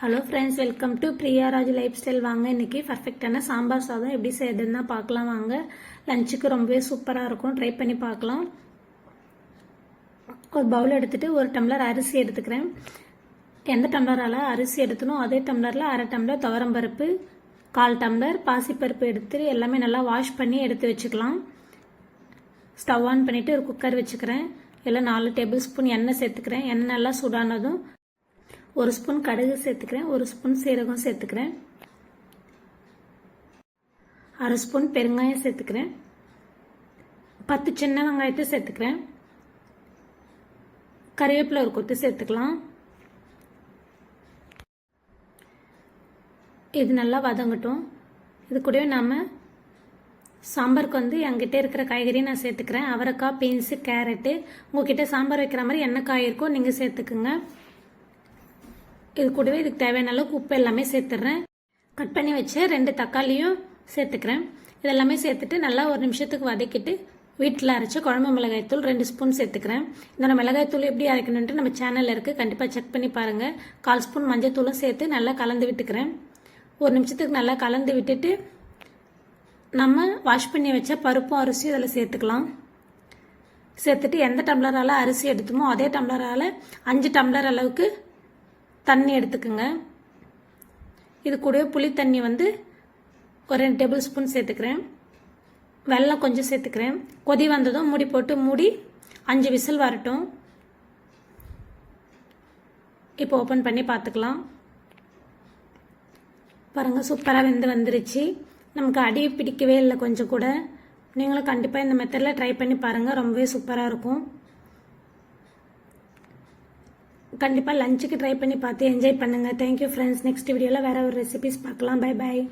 Hello friends, welcome to Priya Raj life style. வாங்க இன்னைக்கு பர்ஃபெக்டான சாம்பார் சாதம் எப்படி செய்யறதுன்னு தான் பார்க்கலாம். வாங்க, லஞ்சுக்கு ரொம்பவே சூப்பராக இருக்கும், ட்ரை பண்ணி பார்க்கலாம். ஒரு பவுல் எடுத்துட்டு ஒரு டம்ளர் அரிசி எடுத்துக்கிறேன். எந்த டம்ளரால் அரிசி எடுத்தனோ அதே டம்ளரில் அரை டம்ளர் துவரம்பருப்பு, 1/4 டம்ளர் பாசிப்பருப்பு எடுத்து எல்லாமே நல்லா வாஷ் பண்ணி எடுத்து வச்சுக்கலாம். ஸ்டவ் ஆன் பண்ணிவிட்டு ஒரு குக்கர் வச்சுக்கிறேன். இதில் 4 டேபிள் ஸ்பூன் எண்ணெய் சேர்த்துக்கிறேன். எண்ணெய் நல்லா சூடானதும் 1 ஸ்பூன் கடுகு சேர்த்துக்கிறேன், 1 ஸ்பூன் சீரகம் சேர்த்துக்கிறேன், 1/2 ஸ்பூன் பெருங்காயம் சேர்த்துக்கிறேன், 10 சின்ன வெங்காயத்தை சேர்த்துக்கிறேன், கறிவேப்பிலை ஒரு கொத்து சேர்த்துக்கலாம். இது நல்லா வதங்கட்டும். இது கூடவே நாம் சாம்பாருக்கு என்கிட்ட இருக்கிற காய்கறி நான் சேர்த்துக்கிறேன். அவரைக்காய், பீன்ஸு, கேரட்டு. உங்ககிட்ட சாம்பார் வைக்கிற மாதிரி என்ன காய் இருக்கோ நீங்கள் சேர்த்துக்குங்க. இது கூடவே இதுக்கு தேவையான அளவுக்கு உப்பு எல்லாமே சேர்த்துடுறேன். கட் பண்ணி வச்சு 2 தக்காளியும் சேர்த்துக்கிறேன். இதெல்லாமே சேர்த்துட்டு நல்லா ஒரு நிமிஷத்துக்கு வதக்கிட்டு வீட்டில் அரைச்ச குழம்பு மிளகாய்த்தூள் 2 ஸ்பூன் சேர்த்துக்கிறேன். இந்த மிளகாய்த்தூள் எப்படி அரைக்கணுன்ட்டு நம்ம சேனலில் இருக்குது, கண்டிப்பாக செக் பண்ணி பாருங்கள். 1/4 ஸ்பூன் மஞ்சள் தூளும் சேர்த்து நல்லா கலந்து விட்டுக்கிறேன். ஒரு நிமிஷத்துக்கு நல்லா கலந்து விட்டுட்டு நம்ம வாஷ் பண்ணி வச்ச பருப்பும் அரிசியும் இதில் சேர்த்துக்கலாம். சேர்த்துட்டு எந்த டம்ளரால் அரிசி எடுத்துமோ அதே டம்ளரால் 5 டம்ளர் அளவுக்கு தண்ணி எடுத்துக்குங்க. இது கூடவே புளி தண்ணி ஒரு 2 டேபிள் ஸ்பூன் சேர்த்துக்கிறேன். வெல்லம் கொஞ்சம் சேர்த்துக்கிறேன். கொதி வந்ததும் மூடி போட்டு மூடி 5 விசில் வரட்டும். இப்போ ஓப்பன் பண்ணி பார்த்துக்கலாம். பாருங்கள், சூப்பராக வந்துருச்சு. நமக்கு அடி பிடிக்கவே இல்லை கொஞ்சம் கூட. நீங்களும் கண்டிப்பாக இந்த மெத்தடில் ட்ரை பண்ணி பாருங்கள், ரொம்பவே சூப்பராக இருக்கும். கண்டிப்பாக லஞ்சுக்கு ட்ரை பண்ணி பார்த்து என்ஜாய் பண்ணுங்கள். Thank you friends. நெக்ஸ்ட் வீடியோவில் வேறு ஒரு ரெசிபிஸ் பார்க்கலாம். Bye bye.